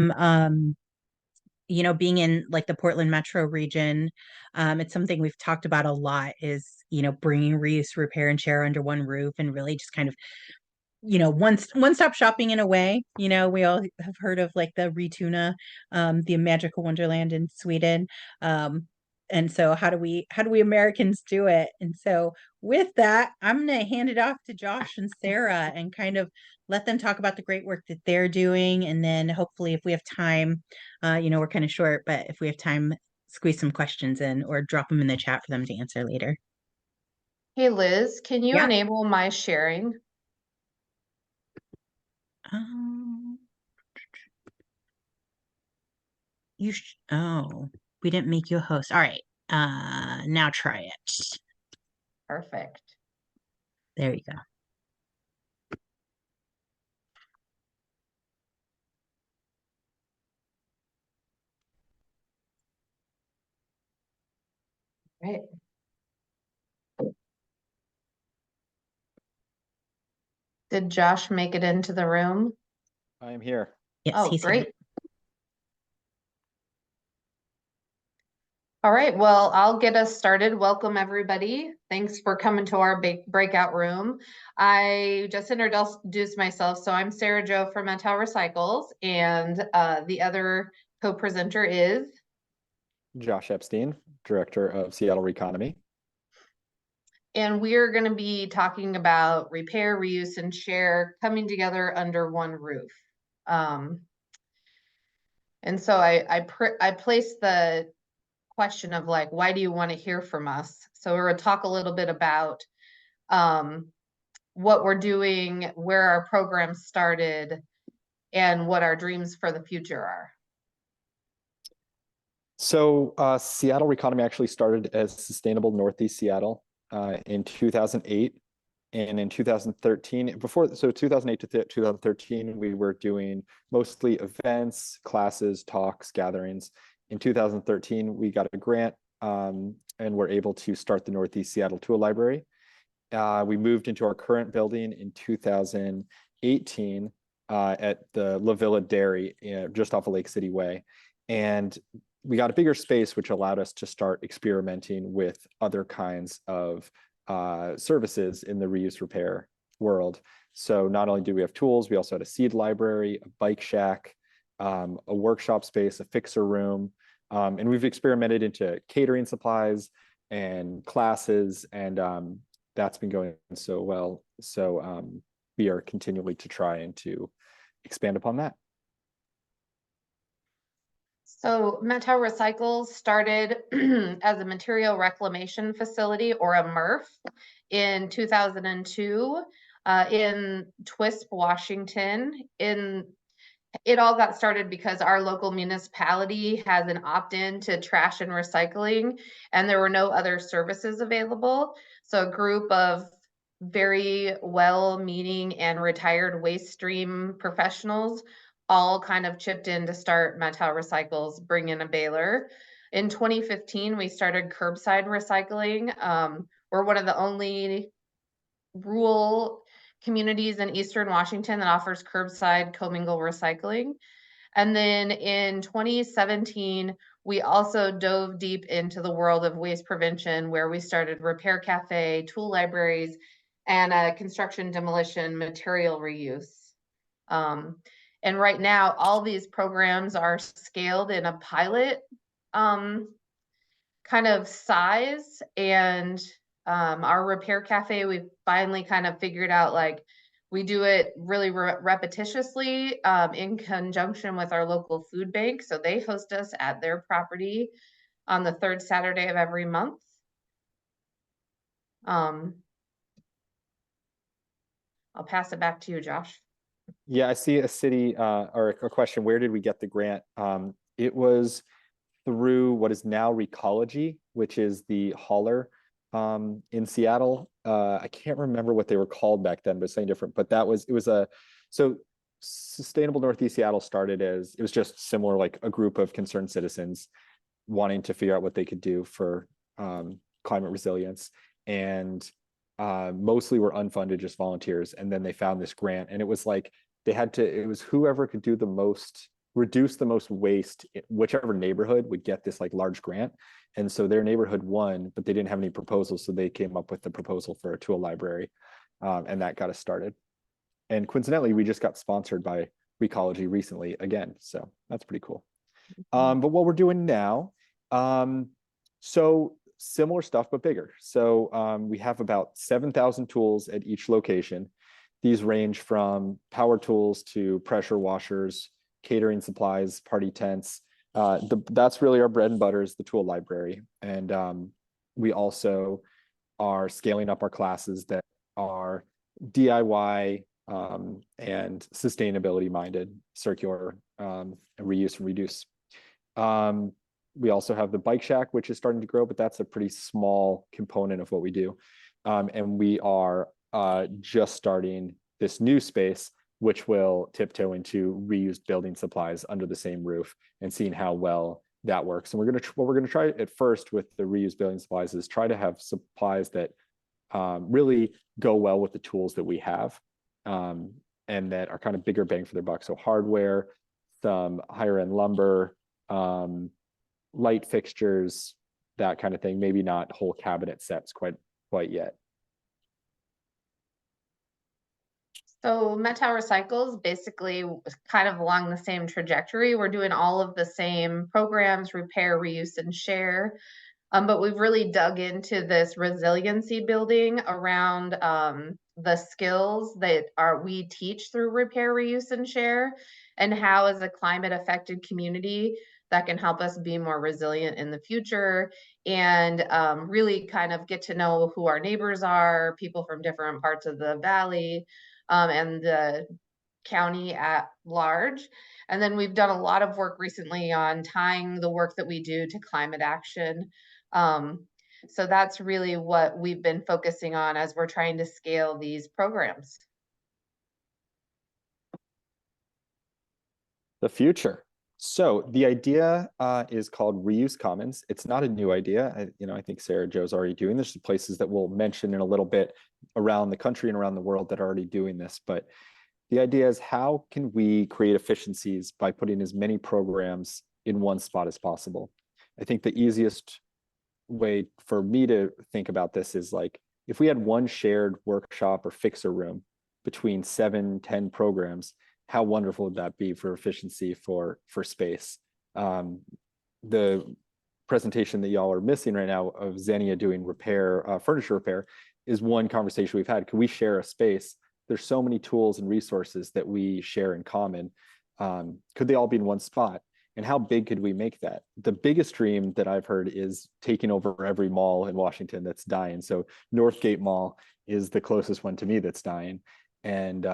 Um, being in like the Portland metro region, it's something we've talked about a lot is, bringing reuse, repair, and share under one roof and really just kind of, one stop shopping in a way. We all have heard of like the Retuna, the magical wonderland in Sweden. And so how do we Americans do it? And so with that, I'm going to hand it off to Josh and Sarah and kind of let them talk about the great work that they're doing. And then hopefully if we have time, we're kind of short, but if we have time, squeeze some questions in or drop them in the chat for them to answer later. Hey Liz, can you Yeah. enable my sharing? Um, oh, we didn't make you a host. All right. Now try it. Perfect. There you go. Right. Did Josh make it into the room? I am here. Yes, Oh, he's here. great. All right, well, I'll get us started. Welcome, everybody. Thanks for coming to our breakout room. I just introduced myself. So I'm Sarah Jo from Methow Recycles, and the other co-presenter is Josh Epstein, Director of Seattle REconomy. and we're going to be talking about repair, reuse, and share coming together under one roof. And so I placed the question of like, why do you want to hear from us? So we're going to talk a little bit about what we're doing, where our program started, and what our dreams for the future are. So Seattle REconomy actually started as Sustainable Northeast Seattle in 2008. And in 2013, so 2008 to 2013, we were doing mostly events, classes, talks, gatherings. In 2013, we got a grant and were able to start the Northeast Seattle Tool Library. We moved into our current building in 2018 at the La Villa Dairy, just off of Lake City Way. And we got a bigger space, which allowed us to start experimenting with other kinds of services in the reuse repair world. So not only do we have tools, we also had a seed library, a bike shack, a workshop space, a fixer room, and we've experimented into catering supplies and classes, and that's been going so well. So we are continually to try and to expand upon that. So Methow Recycles started as a material reclamation facility, or a MRF, in 2002 in Twisp, Washington. It all got started because our local municipality has an opt-in to trash and recycling, and there were no other services available. So a group of very well-meaning and retired waste stream professionals all kind of chipped in to start Methow Recycles, bring in a baler. In 2015, we started curbside recycling. We're one of the only rural communities in Eastern Washington that offers curbside commingle recycling. And then in 2017, we also dove deep into the world of waste prevention, where we started Repair Cafe, tool libraries, and construction demolition material reuse. And right now, all these programs are scaled in a pilot kind of size. And our Repair Cafe, we finally kind of figured out like we do it really repetitiously in conjunction with our local food bank. So they host us at their property on the third Saturday of every month. I'll pass it back to you, Josh. Yeah, I see a city or a question. Where did we get the grant? It was through what is now Recology, which is the hauler in Seattle. I can't remember what they were called back then, but something different. But so Sustainable Northeast Seattle started as, it was just similar, like a group of concerned citizens wanting to figure out what they could do for climate resilience. And mostly were unfunded, just volunteers. And then they found this grant, and it was like, it was whoever could do the most reduce the most waste, whichever neighborhood would get this like large grant. And so their neighborhood won, but they didn't have any proposals. So they came up with the proposal for a tool library, and that got us started. And coincidentally, we just got sponsored by Recology recently again. So that's pretty cool. But what we're doing now, so similar stuff, but bigger. So we have about 7,000 tools at each location. These range from power tools to pressure washers, catering supplies, party tents. That's really our bread and butter is the tool library. And we also are scaling up our classes that are DIY and sustainability minded, circular, reuse and reduce. We also have the bike shack, which is starting to grow, but that's a pretty small component of what we do. And we are just starting this new space, which will tiptoe into reused building supplies under the same roof and seeing how well that works. And what we're gonna try at first with the reused building supplies is try to have supplies that really go well with the tools that we have, and that are kind of bigger bang for their buck. So hardware, some higher end lumber, light fixtures, that kind of thing. Maybe not whole cabinet sets quite yet. So Methow Recycles basically kind of along the same trajectory. We're doing all of the same programs, repair, reuse, and share. But we've really dug into this resiliency building around the skills that we teach through repair, reuse, and share, and how as a climate affected community that can help us be more resilient in the future, and really kind of get to know who our neighbors are, people from different parts of the valley, and the county at large. And then we've done a lot of work recently on tying the work that we do to climate action. So that's really what we've been focusing on as we're trying to scale these programs. The future. So the idea is called Reuse Commons. It's not a new idea. I think Sarah Joe's already doing this. There's places that we'll mention in a little bit around the country and around the world that are already doing this. But the idea is, how can we create efficiencies by putting as many programs in one spot as possible? I think the easiest way for me to think about this is like, if we had one shared workshop or fixer room between 7-10 programs, how wonderful would that be for efficiency for space? The presentation that y'all are missing right now of Xenia doing repair, furniture repair, is one conversation we've had. Can we share a space? There's so many tools and resources that we share in common. Could they all be in one spot? And how big could we make that? The biggest dream that I've heard is taking over every mall in Washington that's dying. So Northgate Mall is the closest one to me that's dying. And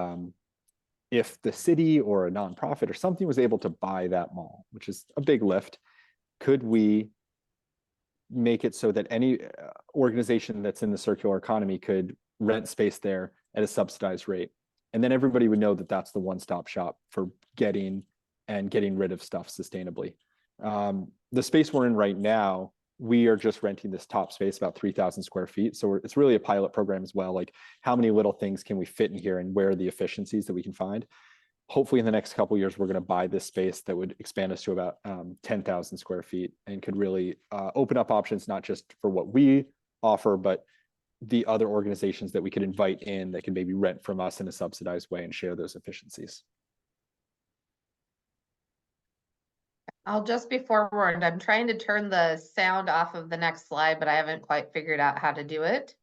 if the city or a nonprofit or something was able to buy that mall, which is a big lift, could we make it so that any organization that's in the circular economy could rent space there at a subsidized rate? And then everybody would know that that's the one-stop shop for getting rid of stuff sustainably. The space we're in right now, we are just renting this top space, about 3,000 square feet. So it's really a pilot program as well. Like, how many little things can we fit in here, and where are the efficiencies that we can find? Hopefully in the next couple of years, we're going to buy this space that would expand us to about 10,000 square feet, and could really open up options, not just for what we offer, but the other organizations that we could invite in that can maybe rent from us in a subsidized way and share those efficiencies. I'll just be forewarned, I'm trying to turn the sound off of the next slide, but I haven't quite figured out how to do it.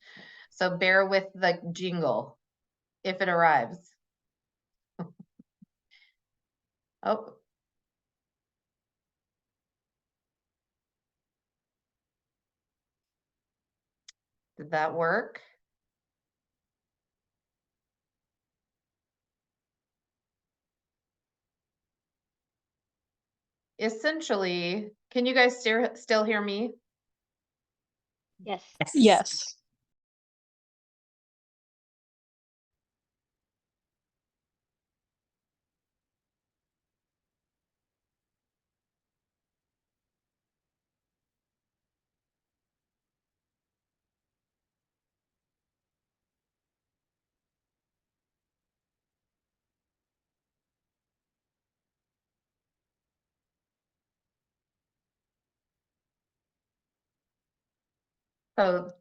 So bear with the jingle if it arrives. Oh. Did that work? Essentially, can you guys still hear me? Yes. Yes. So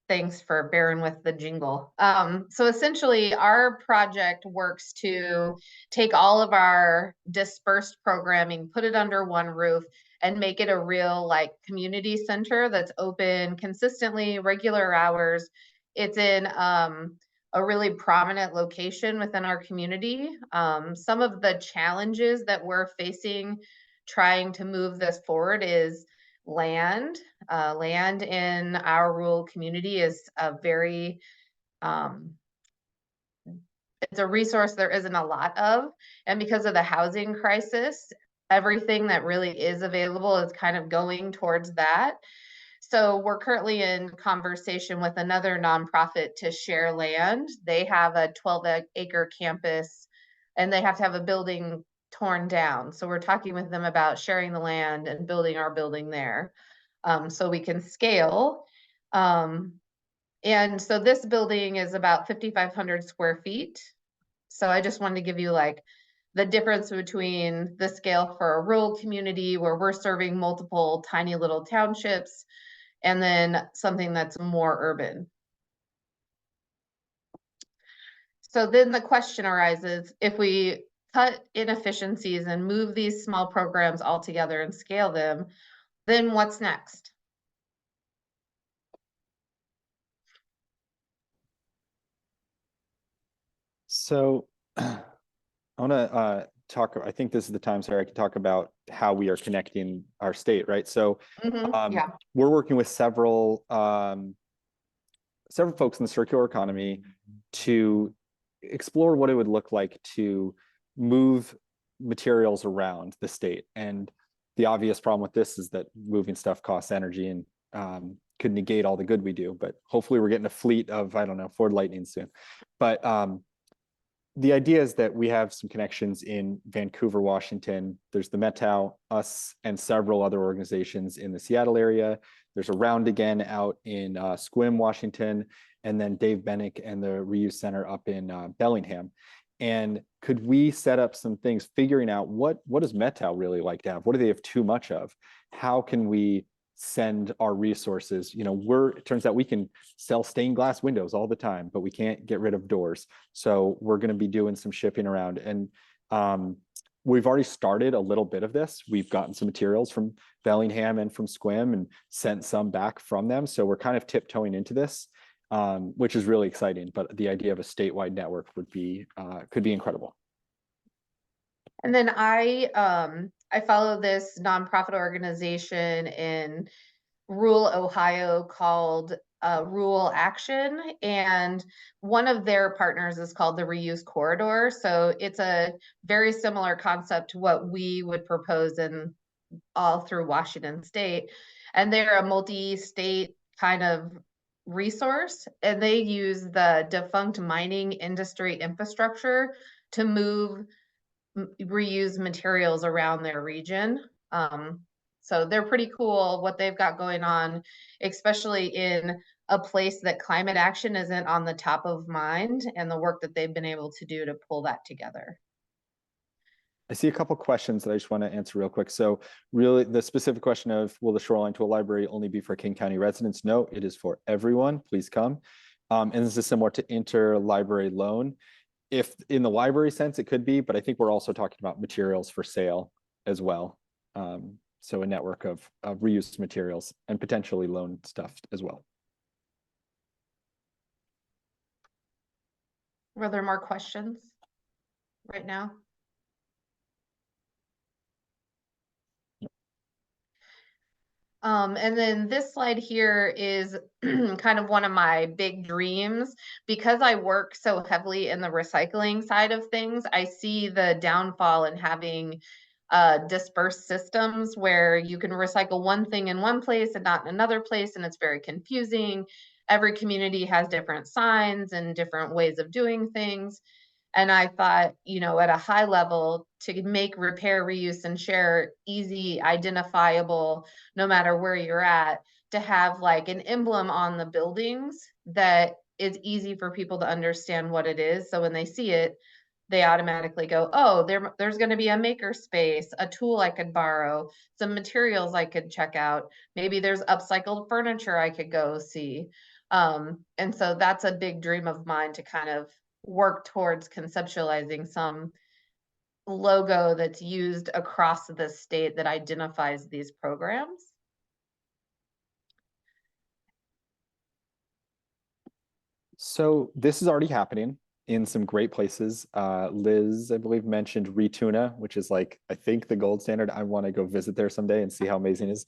thanks for bearing with the jingle. So essentially our project works to take all of our dispersed programming, put it under one roof, and make it a real like community center that's open consistently, regular hours. It's in a really prominent location within our community. Some of the challenges that we're facing trying to move this forward is land. Land in our rural community is a very, it's a resource there isn't a lot of. And because of the housing crisis, everything that really is available is kind of going towards that. So we're currently in conversation with another nonprofit to share land. They have a 12-acre campus and they have to have a building torn down. So we're talking with them about sharing the land and building our building there, so we can scale. And so this building is about 5,500 square feet. So I just wanted to give you like the difference between the scale for a rural community where we're serving multiple tiny little townships and then something that's more urban. So then the question arises, if we cut inefficiencies and move these small programs all together and scale them, then what's next? So I want to talk, I think this is the time, Sarah, I can talk about how we are connecting our state, right? So Yeah. we're working with several folks in the circular economy to explore what it would look like to move materials around the state. And the obvious problem with this is that moving stuff costs energy and could negate all the good we do. But hopefully we're getting a fleet of, I don't know, Ford Lightning soon. But the idea is that we have some connections in Vancouver, Washington. There's the Methow, us, and several other organizations in the Seattle area. There's a Round Again out in Sequim, Washington, and then Dave Bennick and the Reuse Center up in Bellingham. And could we set up some things, figuring out what does Methow really like to have? What do they have too much of? How can we send our resources? You know, it turns out we can sell stained glass windows all the time, but we can't get rid of doors. So we're going to be doing some shipping around. And we've already started a little bit of this. We've gotten some materials from Bellingham and from Sequim and sent some back from them. So we're kind of tiptoeing into this, which is really exciting. But the idea of a statewide network would be could be incredible. And then I follow this nonprofit organization in rural Ohio called Rural Action, and one of their partners is called the Reuse Corridor. So it's a very similar concept to what we would propose in all through Washington State. And they're a multi-state kind of resource, and they use the defunct mining industry infrastructure to move reuse materials around their region. So they're pretty cool what they've got going on, especially in a place that climate action isn't on the top of mind, and the work that they've been able to do to pull that together. I see a couple questions that I just want to answer real quick. So really the specific question of, will the Shoreline Tool Library only be for King County residents? No, it is for everyone. Please come. And this is similar to interlibrary loan. If in the library sense, it could be, but I think we're also talking about materials for sale as well. So a network of reused materials and potentially loan stuff as well. Were there more questions right now? And then this slide here is kind of one of my big dreams. Because I work so heavily in the recycling side of things, I see the downfall in having dispersed systems where you can recycle one thing in one place and not in another place, and it's very confusing. Every community has different signs and different ways of doing things. And I thought, you know, at a high level, to make repair, reuse, and share easy, identifiable, no matter where you're at, to have like an emblem on the buildings that is easy for people to understand what it is. So when they see it, they automatically go, oh, there's going to be a maker space, a tool I could borrow, some materials I could check out. Maybe there's upcycled furniture I could go see. And so that's a big dream of mine, to kind of work towards conceptualizing some logo that's used across the state that identifies these programs. So this is already happening in some great places. Liz, I believe, mentioned Retuna, which is like, I think the gold standard. I want to go visit there someday and see how amazing it is.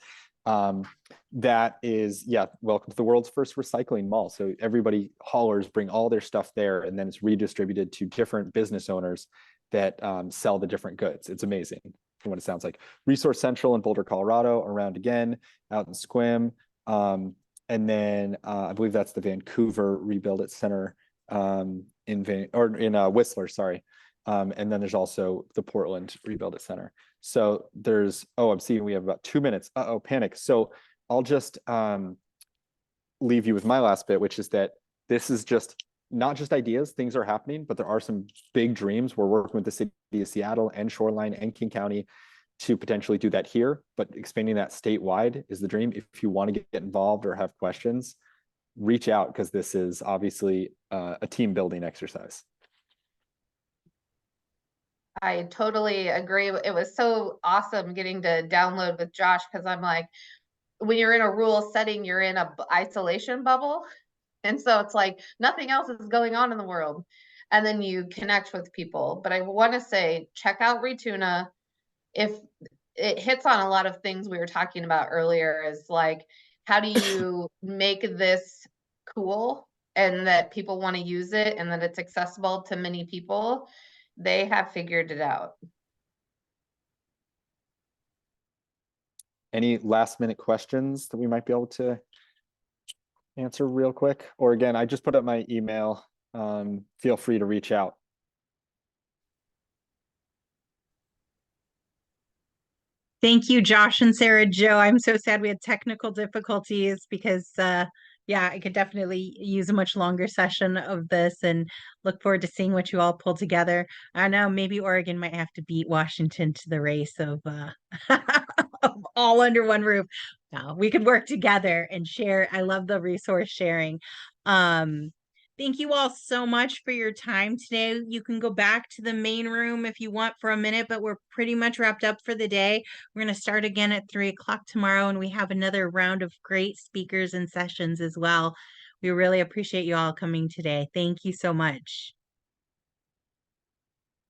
That is, yeah, welcome to the world's first recycling mall. So everybody, haulers, bring all their stuff there, and then it's redistributed to different business owners that sell the different goods. It's amazing from what it sounds like. Resource Central in Boulder, Colorado, around again, out in Squim. And then I believe that's the Vancouver Rebuild It Center in Whistler, sorry. And then there's also the Portland Rebuild It Center. So there's, oh, I'm seeing we have about 2 minutes. Uh-oh, panic. So I'll just leave you with my last bit, which is that this is just not just ideas, things are happening, but there are some big dreams. We're working with the city of Seattle and Shoreline and King County to potentially do that here, but expanding that statewide is the dream. If you want to get involved or have questions, reach out, because this is obviously a team building exercise. I totally agree. It was so awesome getting to download with Josh, because I'm like, when you're in a rural setting, you're in a isolation bubble. And so it's like nothing else is going on in the world. And then you connect with people. But I want to say, check out Retuna. If it hits on a lot of things we were talking about earlier, is like, how do you make this cool and that people want to use it and that it's accessible to many people? They have figured it out. Any last minute questions that we might be able to answer real quick? Or again, I just put up my email. Feel free to reach out. Thank you, Josh and Sarah Joe. I'm so sad we had technical difficulties, because yeah, I could definitely use a much longer session of this, and look forward to seeing what you all pull together. I don't know, maybe Oregon might have to beat Washington to the race of, of all under one roof. No, we could work together and share. I love the resource sharing. Thank you all so much for your time today. You can go back to the main room if you want for a minute, but we're pretty much wrapped up for the day. We're going to start again at 3 o'clock tomorrow, and we have another round of great speakers and sessions as well. We really appreciate you all coming today. Thank you so much.